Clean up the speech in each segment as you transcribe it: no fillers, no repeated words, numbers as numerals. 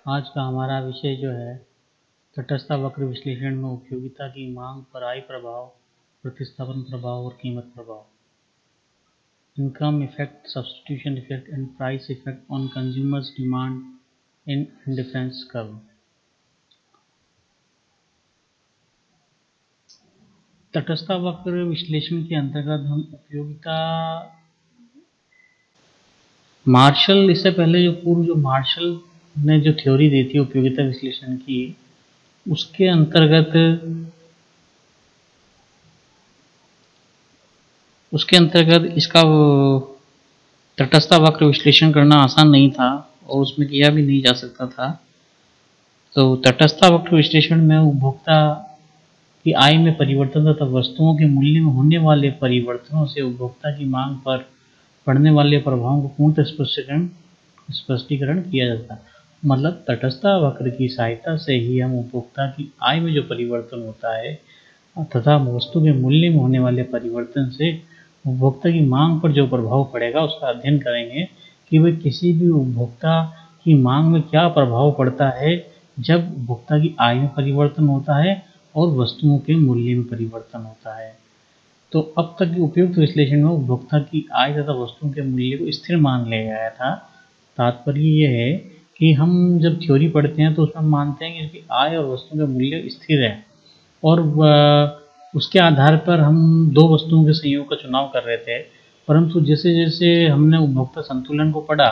आज का हमारा विषय जो है तटस्थ वक्र विश्लेषण में उपयोगिता की मांग पर आय प्रभाव, प्रतिस्थापन प्रभाव और कीमत प्रभाव, income effect, substitution effect and price effect on consumers demand in indifference curve. तटस्थ वक्र विश्लेषण के अंतर्गत हम उपयोगिता मार्शल, इससे पहले जो मार्शल ने जो थ्योरी दी थी उपयोगिता विश्लेषण की, उसके अंतर्गत इसका तटस्थ वक्र विश्लेषण करना आसान नहीं था और उसमें किया भी नहीं जा सकता था। तो तटस्थ वक्र विश्लेषण में उपभोक्ता की आय में परिवर्तन तथा वस्तुओं के मूल्य में होने वाले परिवर्तनों से उपभोक्ता की मांग पर पड़ने वाले प्रभावों को पूर्ण स्पष्टीकरण किया जाता है। मतलब तटस्थ वक्र की सहायता से ही हम उपभोक्ता की आय में जो परिवर्तन होता है तथा वस्तु के मूल्य में होने वाले परिवर्तन से उपभोक्ता की मांग पर जो प्रभाव पड़ेगा उसका अध्ययन करेंगे कि वह किसी भी उपभोक्ता की मांग में क्या प्रभाव पड़ता है जब उपभोक्ता की आय में परिवर्तन होता है और वस्तुओं के मूल्य में परिवर्तन होता है। तो अब तक उपयुक्त विश्लेषण में उपभोक्ता की आय तथा वस्तुओं के मूल्य को स्थिर मान लिया गया था। तात्पर्य यह है कि हम जब थ्योरी पढ़ते हैं तो उसमें मानते हैं कि आय और वस्तुओं का मूल्य स्थिर है और उसके आधार पर हम दो वस्तुओं के संयोग का चुनाव कर रहे थे। परंतु जैसे जैसे हमने उपभोक्ता संतुलन को पढ़ा,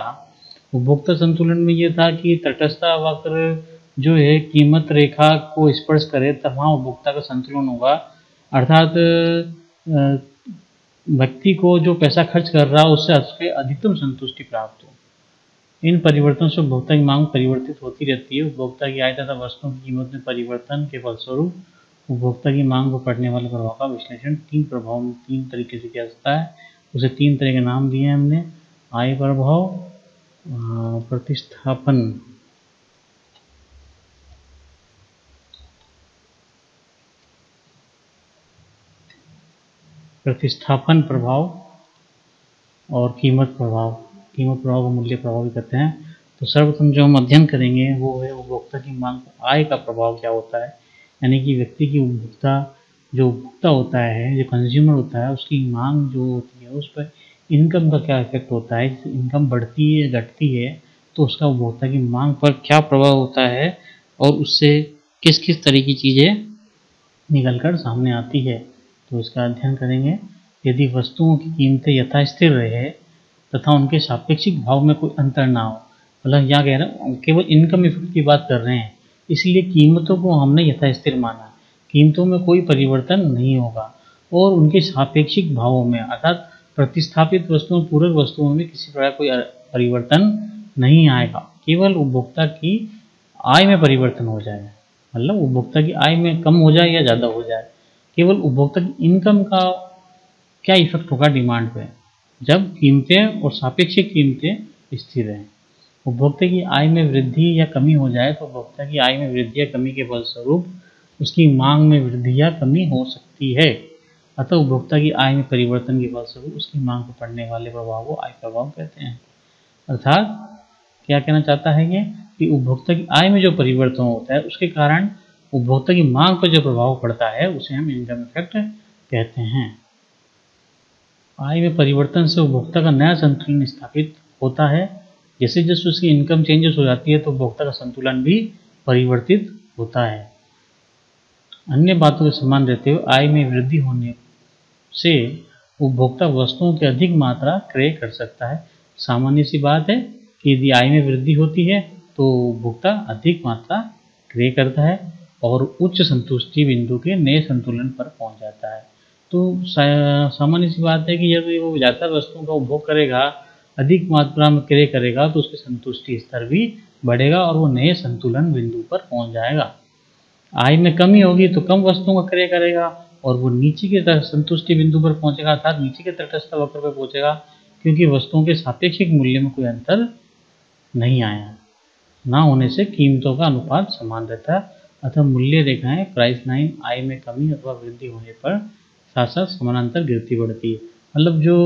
उपभोक्ता संतुलन में ये था कि तटस्थ वक्र जो है कीमत रेखा को स्पर्श करे तब वहाँ उपभोक्ता का संतुलन होगा, अर्थात व्यक्ति को जो पैसा खर्च कर रहा है उससे अधिकतम संतुष्टि प्राप्त हो। इन परिवर्तनों से उपभोक्ता की मांग परिवर्तित होती रहती है। उपभोक्ता की आय तथा वस्तुओं की कीमत में परिवर्तन के फलस्वरूप उपभोक्ता की मांग पर पड़ने वाले प्रभाव का विश्लेषण तीन तरीके से किया जाता है। उसे तीन तरह के नाम दिए हमने: आय प्रभाव, प्रतिस्थापन प्रभाव और कीमत प्रभाव। कीमत प्रभाव को मूल्य प्रभाव भी कहते हैं। तो सर्वप्रथम जो हम अध्ययन करेंगे वो है उपभोक्ता की मांग पर आय का प्रभाव क्या होता है, यानी कि व्यक्ति की उपभोक्ता होता है, जो कंज्यूमर होता है, उसकी मांग जो होती है उस पर इनकम का क्या इफेक्ट होता है। इनकम बढ़ती है घटती है तो उसका उपभोक्ता की मांग पर क्या प्रभाव होता है और उससे किस किस तरह की चीज़ें निकल कर सामने आती है, तो इसका अध्ययन करेंगे। यदि वस्तुओं की कीमतें यथास्थिर रहे तथा उनके सापेक्षिक भाव में कोई अंतर ना हो, मतलब यहाँ कह रहे हैं केवल इनकम इफेक्ट की बात कर रहे हैं, इसलिए कीमतों को हमने यथास्थिर माना, कीमतों में कोई परिवर्तन नहीं होगा और उनके सापेक्षिक भावों में अर्थात प्रतिस्थापित वस्तुओं पूरक वस्तुओं में किसी प्रकार कोई परिवर्तन नहीं आएगा, केवल उपभोक्ता की आय में परिवर्तन हो जाएगा। मतलब उपभोक्ता की आय में कम हो जाए या ज़्यादा हो जाए, केवल उपभोक्ता की इनकम का क्या इफेक्ट होगा डिमांड पे, जब कीमतें और सापेक्षिक कीमतें स्थिर रहें। उपभोक्ता की आय में वृद्धि या कमी हो जाए तो उपभोक्ता की आय में वृद्धि या कमी के फलस्वरूप उसकी मांग में वृद्धि या कमी हो सकती है। अतः उपभोक्ता की आय में परिवर्तन के फलस्वरूप उसकी मांग पर पड़ने वाले प्रभाव को आय प्रभाव कहते हैं। अर्थात क्या कहना चाहता है ये कि उपभोक्ता की आय में जो परिवर्तन होता है उसके कारण उपभोक्ता की मांग पर जो प्रभाव पड़ता है उसे हम इनकम इफेक्ट कहते हैं। आय में परिवर्तन से उपभोक्ता का नया संतुलन स्थापित होता है। जैसे जैसे उसकी इनकम चेंजेस हो जाती है तो उपभोक्ता का संतुलन भी परिवर्तित होता है। अन्य बातों के समान रहते हुए आय में वृद्धि होने से उपभोक्ता वस्तुओं की अधिक मात्रा क्रय कर सकता है। सामान्य सी बात है कि यदि आय में वृद्धि होती है तो उपभोक्ता अधिक मात्रा क्रय करता है और उच्च संतुष्टि बिंदु के नए संतुलन पर पहुंच जाता है। तो सामान्य सी बात है कि यदि वो ज़्यादा वस्तुओं का उपभोग करेगा, अधिक मात्रा में क्रय करेगा, तो उसके संतुष्टि स्तर भी बढ़ेगा और वो नए संतुलन बिंदु पर पहुंच जाएगा। आय में कमी होगी तो कम वस्तुओं का क्रय करेगा और वो नीचे के संतुष्टि बिंदु पर पहुंचेगा, अर्थात नीचे के तटस्थ वक्र पर पहुंचेगा, क्योंकि वस्तुओं के सापेक्षिक मूल्य में कोई अंतर नहीं आया। ना होने से कीमतों का अनुपात समान रहता है। अतः मूल्य रेखाएं प्राइस लाइन आय में कमी अथवा वृद्धि होने पर साथ साथ समानांतर गिरती बढ़ती है। मतलब जो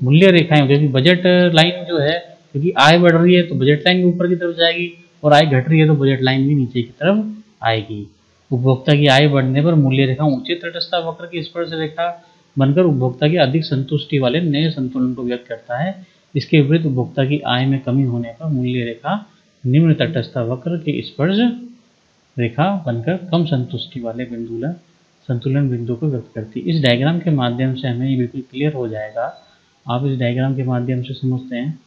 मूल्य रेखाएं, क्योंकि बजट लाइन जो है, क्योंकि आय बढ़ रही है तो बजट लाइन भी ऊपर की तरफ जाएगी और आय घट रही है तो बजट लाइन भी नीचे की तरफ आएगी। उपभोक्ता की आय बढ़ने पर मूल्य रेखा ऊंचे तटस्थ वक्र की स्पर्श रेखा बनकर उपभोक्ता की अधिक संतुष्टि वाले नए संतुलन को व्यक्त करता है। इसके विपरीत उपभोक्ता की आय में कमी होने पर मूल्य रेखा निम्न तटस्थ वक्र की स्पर्श रेखा बनकर कम संतुष्टि वाले संतुलन बिंदु को व्यक्त करती है। इस डायग्राम के माध्यम से हमें ये बिल्कुल क्लियर हो जाएगा। आप इस डायग्राम के माध्यम से समझते हैं।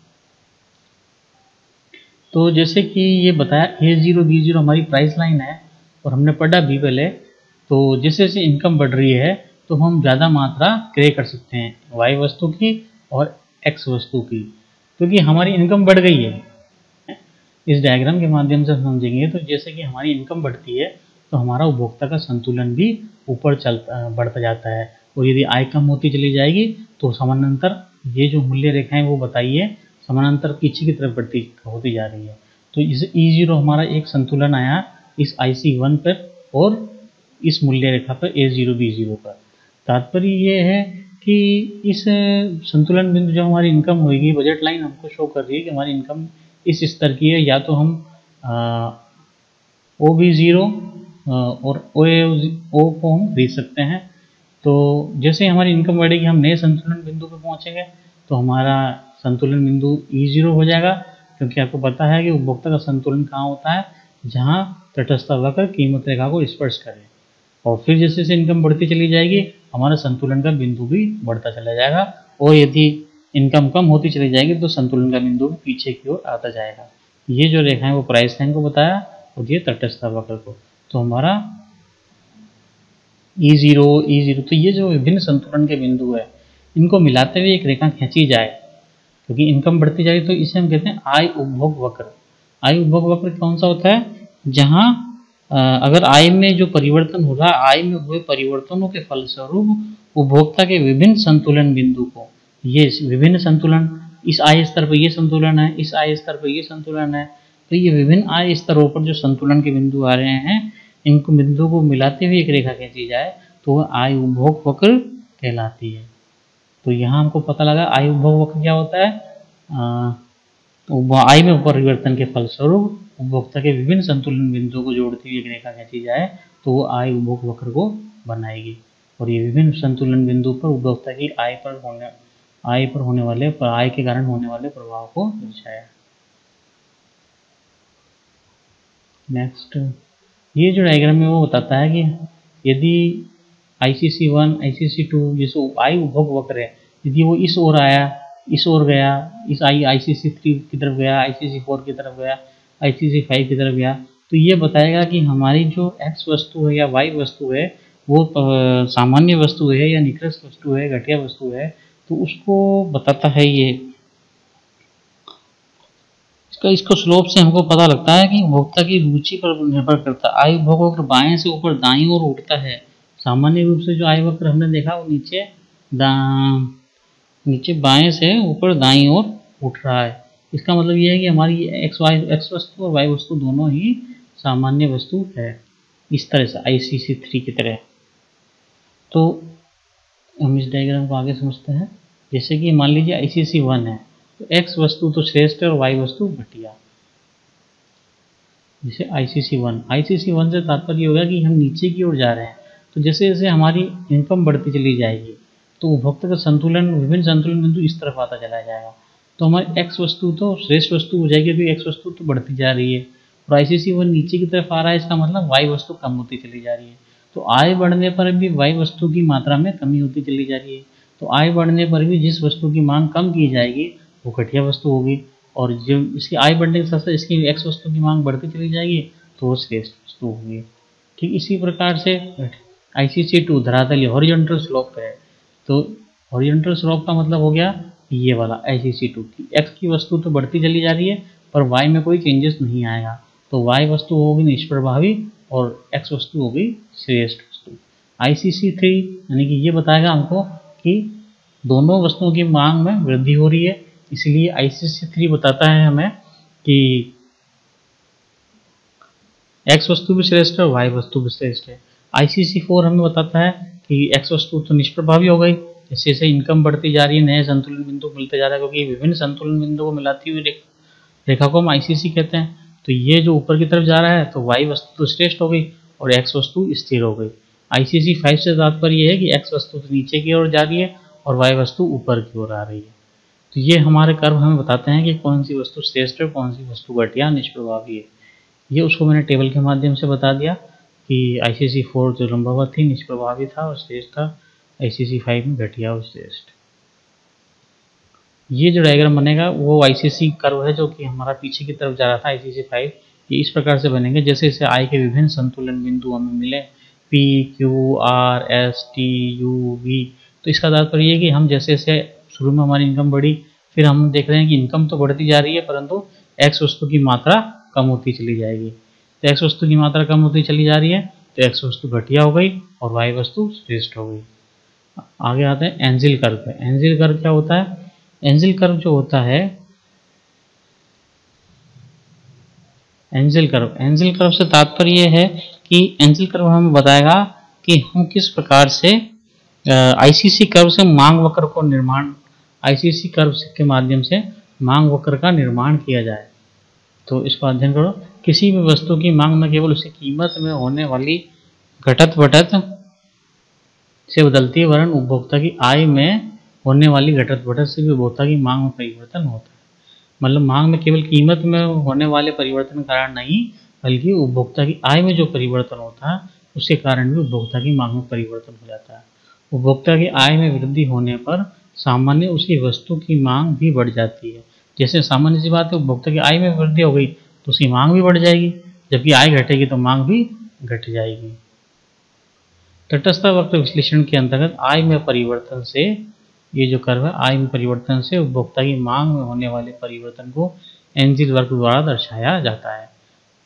तो जैसे कि ये बताया A0 B0 हमारी प्राइस लाइन है और हमने पढ़ा भी पहले। तो जैसे जैसे इनकम बढ़ रही है तो हम ज़्यादा मात्रा क्रय कर सकते हैं Y वस्तु की और X वस्तु की, क्योंकि हमारी इनकम बढ़ गई है। इस डायग्राम के माध्यम से समझेंगे तो जैसे कि हमारी इनकम बढ़ती है तो हमारा उपभोक्ता का संतुलन भी ऊपर बढ़ता जाता है, और यदि आय कम होती चली जाएगी तो समानांतर ये जो मूल्य रेखाएं वो बताइए समानांतर पीछे की तरफ बढ़ती होती जा रही है। तो इस E0 हमारा एक संतुलन आया इस IC1 पर और इस मूल्य रेखा पर A0 B0 पर। तात्पर्य ये है कि इस संतुलन बिंदु जब हमारी इनकम होगी, बजट लाइन हमको शो कर रही है कि हमारी इनकम इस स्तर की है, या तो हम OB0 और O को हम खरीद सकते हैं। तो जैसे हमारी इनकम बढ़ेगी हम नए संतुलन बिंदु पर पहुंचेंगे तो हमारा संतुलन बिंदु E0 हो जाएगा, क्योंकि आपको पता है कि उपभोक्ता का संतुलन कहाँ होता है, जहाँ तटस्थ वक्र कीमत रेखा को स्पर्श करे। और फिर जैसे जैसे इनकम बढ़ती चली जाएगी हमारा संतुलन का बिंदु भी बढ़ता चला जाएगा, और यदि इनकम कम होती चली जाएगी तो संतुलन का बिंदु भी पीछे की ओर आता जाएगा। ये जो रेखा है वो प्राइस लाइन को बताया और ये तटस्थ वक्र को। तो हमारा E0 तो ये जो विभिन्न संतुलन के बिंदु है इनको मिलाते हुए एक रेखा खींची जाए, क्योंकि इनकम बढ़ती जाएगी तो इसे हम कहते हैं आय उपभोग वक्र। आय उपभोग वक्र कौन सा होता है, जहाँ अगर आय में जो परिवर्तन हो रहा है, आय में हुए परिवर्तनों के फलस्वरूप उपभोक्ता के विभिन्न संतुलन बिंदु को, ये विभिन्न संतुलन, इस आय स्तर पर ये संतुलन है, इस आय स्तर पर ये संतुलन है, तो ये विभिन्न आय स्तरों पर जो संतुलन के बिंदु आ रहे हैं इनको बिंदु को मिलाते हुए एक रेखा खींची जाए तो वह आय उपभोग वक्र कहलाती है। तो यहाँ हमको पता लगा आय उपभोग वक्र क्या होता है, आय में परिवर्तन के फलस्वरूप उपभोक्ता के विभिन्न संतुलन बिंदुओं को जोड़ती हुई एक रेखा खींची जाए तो वो आय उपभोग वक्र को बनाएगी। और ये विभिन्न संतुलन बिंदु पर उपभोक्ता की आय के कारण होने वाले प्रभाव को दर्शाया। नेक्स्ट, ये जो डायग्राम है वो बताता है कि यदि ICC1 ICC2 जैसे आय उपभोग वक्र है, यदि वो इस ओर आया, इस ओर गया, इस ICC3 की तरफ गया, ICC4 की तरफ गया, ICC5 की तरफ गया, तो ये बताएगा कि हमारी जो X वस्तु है या Y वस्तु है वो सामान्य वस्तु है या निकृष्ट वस्तु है, घटिया वस्तु है। तो उसको बताता है ये, इसको स्लोप से हमको पता लगता है कि उपभोक्ता की रुचि पर निर्भर करता है। आय उपभोग वक्र बाएं से ऊपर दाईं ओर उठता है। सामान्य रूप से जो आय वक्र हमने देखा वो नीचे बाएं से ऊपर दाईं ओर उठ रहा है। इसका मतलब ये है कि हमारी X वस्तु और Y वस्तु दोनों ही सामान्य वस्तु है, इस तरह से ICC3 की तरह। तो हम इस डायग्राम को आगे समझते हैं। जैसे कि मान लीजिए ICC1 है तो X वस्तु तो श्रेष्ठ है और Y वस्तु घटिया। जैसे ICC1 से तात्पर्य होगा कि हम नीचे की ओर जा रहे हैं। तो जैसे जैसे हमारी इनकम बढ़ती चली जाएगी तो उपभोक्ता का संतुलन, विभिन्न संतुलन बिंदु इस तरफ आता चला जाएगा। तो हमारी X वस्तु तो श्रेष्ठ वस्तु हो जाएगी क्योंकि X वस्तु तो बढ़ती जा रही है और ICC1 नीचे की तरफ आ रहा है, इसका मतलब Y वस्तु कम होती चली जा रही है। तो आय बढ़ने पर भी Y वस्तु की मात्रा में कमी होती चली जा रही है। तो आय बढ़ने पर भी जिस वस्तु की मांग कम की जाएगी वो घटिया वस्तु होगी, और जो इसकी आय बढ़ने के साथ साथ इसकी X वस्तु की मांग बढ़ती चली जाएगी तो वो श्रेष्ठ वस्तु होगी। ठीक इसी प्रकार से ICC2 धरातलीय हॉरिजॉन्टल स्लोप है। तो हॉरिजॉन्टल स्लोप का मतलब हो गया ये वाला ICC2 की X की वस्तु तो बढ़ती चली जा रही है पर Y में कोई चेंजेस नहीं आएगा, तो Y वस्तु होगी निष्प्रभावी और X वस्तु होगी श्रेष्ठ वस्तु। ICC3 यानी कि ये बताएगा हमको कि दोनों वस्तुओं की मांग में वृद्धि हो रही है, इसलिए ICC3 बताता है हमें कि X वस्तु भी श्रेष्ठ है और Y वस्तु भी श्रेष्ठ है। ICC4 हमें बताता है कि X वस्तु तो निष्प्रभावी हो गई, जैसे जैसे इनकम बढ़ती जा रही है नए संतुलन बिंदु मिलते जा रहा है, क्योंकि विभिन्न संतुलन बिंदु को मिलाती हुई रेखा को हम ICC कहते हैं। तो ये जो ऊपर की तरफ जा रहा है तो y वस्तु तो श्रेष्ठ हो गई और x वस्तु स्थिर हो गई। ICC 5 से तात्पर्य यह है कि x वस्तु तो नीचे की ओर जा रही है और y वस्तु ऊपर की ओर आ रही है। तो ये हमारे कर्व हमें बताते हैं कि कौन सी वस्तु श्रेष्ठ है, कौन सी वस्तु घटिया निष्प्रभावी है। ये उसको मैंने टेबल के माध्यम से बता दिया कि ICC 4 जो लंबवत थी निष्प्रभावी था और श्रेष्ठ था, ICC 5 में घटिया और श्रेष्ठ। ये जो डायग्राम बनेगा वो ICC कर्व है जो कि हमारा पीछे की तरफ जा रहा था ICC 5। ये इस प्रकार से बनेंगे जैसे इसे I के विभिन्न संतुलन बिंदु हमें मिले P, Q, R, S, T, U, V। तो इसका तात्पर्य ये कि हम जैसे जैसे शुरू में हमारी इनकम बढ़ी, फिर हम देख रहे हैं कि इनकम तो बढ़ती जा रही है परंतु X वस्तु की मात्रा कम होती चली जाएगी। तो X वस्तु की मात्रा कम होती चली जा रही है तो X वस्तु घटिया हो गई और Y वस्तु श्रेष्ठ हो गई। आगे आते हैं एंजिल कर्व पे। एंजिल कर्व क्या होता है? एंजिल कर्व जो होता है, एंजिल कर्व से तात्पर्य यह है कि एंजिल कर्व हमें बताएगा कि हम किस प्रकार से ICC कर्व से मांग वक्र को निर्माण, ICC कर्व के माध्यम से मांग वक्र का निर्माण किया जाए। तो इसको अध्ययन करो। किसी भी वस्तु की मांग न केवल उसकी कीमत में होने वाली घटत बढ़त से बदलती है वरन उपभोक्ता की आय में होने वाली घटत बढ़त से भी उपभोक्ता की मांग में परिवर्तन होता है। मतलब मांग में केवल कीमत में होने वाले परिवर्तन के कारण नहीं बल्कि उपभोक्ता की आय में जो परिवर्तन होता है उसके कारण भी उपभोक्ता की मांग में परिवर्तन हो जाता है। उपभोक्ता की आय में वृद्धि होने पर सामान्य उसकी वस्तु की मांग भी बढ़ जाती है। जैसे सामान्य सी बात है, उपभोक्ता की आय में वृद्धि हो गई तो उसकी मांग भी बढ़ जाएगी, जबकि आय घटेगी तो मांग भी घट जाएगी। तटस्थ वक्र विश्लेषण के अंतर्गत आय में परिवर्तन से, ये जो कर्व है, आय में परिवर्तन से उपभोक्ता की मांग में होने वाले परिवर्तन को एंजिल वक्र द्वारा दर्शाया जाता है।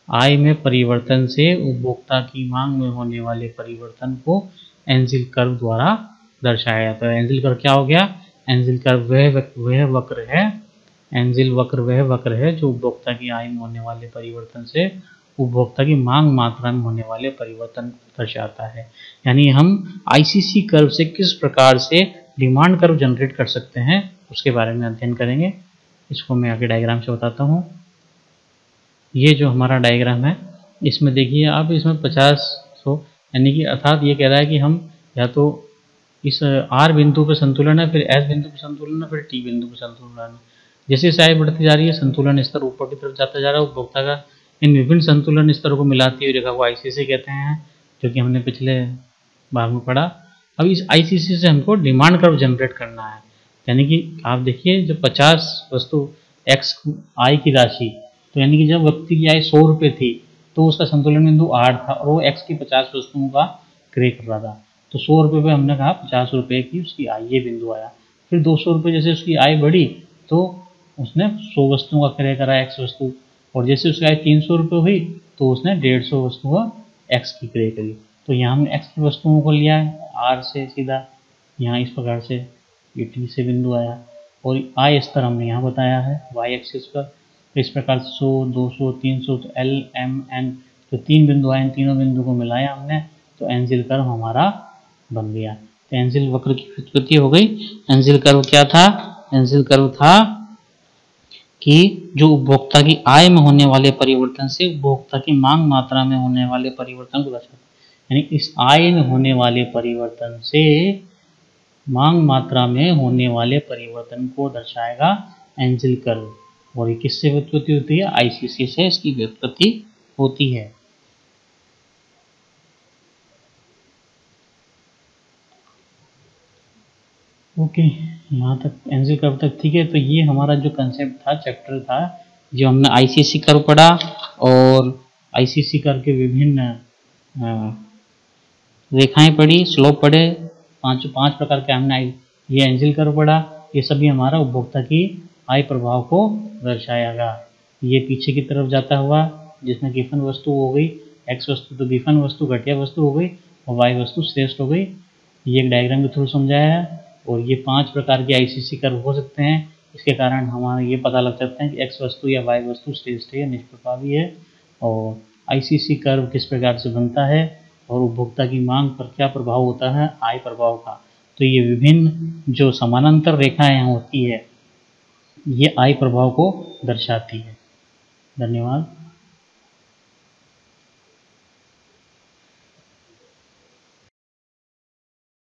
आय में परिवर्तन से उपभोक्ता की मांग में होने वाले परिवर्तन को एंजिल कर्व द्वारा दर्शाया जाता है। एंजिल कर्व क्या हो गया? एंजिल कर्व वह वक्र है, एंजिल वक्र वह वक्र है जो उपभोक्ता की आय में होने वाले परिवर्तन से उपभोक्ता की मांग मात्रा में होने वाले परिवर्तन को दर्शाता है। यानी हम ICC कर्व से किस प्रकार से डिमांड कर्व जनरेट कर सकते हैं उसके बारे में अध्ययन करेंगे। इसको मैं आगे डायग्राम से बताता हूँ। ये जो हमारा डायग्राम है इसमें देखिए आप, इसमें 50-100 यानी कि अर्थात ये कह रहा है कि हम या तो इस R बिंदु पर संतुलन है, फिर S बिंदु पर संतुलन है, फिर T बिंदु पर संतुलन है। जैसे जैसे आय बढ़ती जा रही है संतुलन स्तर ऊपर की तरफ जाता जा रहा है। उपभोक्ता का इन विभिन्न संतुलन स्तरों को मिलाती हुई रेखा को ICC कहते हैं, जो कि हमने पिछले भाग में पढ़ा। अब इस ICC से हमको डिमांड कर्व जनरेट करना है। यानी कि आप देखिए जब 50 वस्तु X आय की राशि, तो यानी कि जब व्यक्ति की आय 100 रुपये थी तो उसका संतुलन बिंदु 8 था और वो X की 50 वस्तुओं का क्रय कर रहा था। तो 100 रुपये पे हमने कहा 50 रुपये की उसकी आय, ये बिंदु आया। फिर 200 रुपये जैसे उसकी आय बढ़ी तो उसने 100 वस्तुओं का क्रय करा X वस्तु, और जैसे उसकी आय 300 रुपये हुई तो उसने 150 वस्तुओं X की क्रय करी। तो यहाँ हमने X की वस्तुओं को लिया है R से सीधा, यहाँ इस प्रकार से ये T से बिंदु आया, और आय स्तर हमने यहाँ बताया है Y एक्सिस पर। इस प्रकार से 100, 200, 300, तो L, M, N जो 3 बिंदु आए, इन तीनों बिंदु को मिलाया हमने तो एंजिल कर्व हमारा बन गया। तो एंजिल वक्र की व्युत्पत्ति हो गई। एंजिल कर्व क्या था? एंजिल कर्व था कि जो उपभोक्ता की आय में होने वाले परिवर्तन से उपभोक्ता की मांग मात्रा में होने वाले परिवर्तन को दर्शाता है। यानी इस आय में होने वाले परिवर्तन से मांग मात्रा में होने वाले परिवर्तन को दर्शाएगा एंजिल कर्व। और ये किससे व्युत्पत्ति होती है? ICC से इसकी व्युत्पत्ति होती है। ओके, यहाँ तक एंजिल कर्व तक ठीक है। तो ये हमारा जो कंसेप्ट था, चैप्टर था, जो हमने ICC कर्व पढ़ा और ICC कर्व के विभिन्न रेखाएं पढ़ी, स्लोप पढ़े, पांच प्रकार के हमने ये एंजिल कर्व पढ़ा। ये सभी हमारा उपभोक्ता की आय प्रभाव को दर्शाएगा। ये पीछे की तरफ जाता हुआ जिसमें गिफन वस्तु हो गई X वस्तु, तो गिफन वस्तु घटिया वस्तु हो गई और Y वस्तु श्रेष्ठ हो गई। ये एक डायग्राम के थ्रू समझाया है। और ये 5 प्रकार के ICC कर्व हो सकते हैं। इसके कारण हमारा ये पता लग सकता है कि X वस्तु या Y वस्तु श्रेष्ठ है या निष्प्रभावी है, और ICC कर्व किस प्रकार से बनता है और उपभोक्ता की मांग पर क्या प्रभाव होता है आय प्रभाव का। तो ये विभिन्न जो समानांतर रेखाएं होती है ये आय प्रभाव को दर्शाती है। धन्यवाद।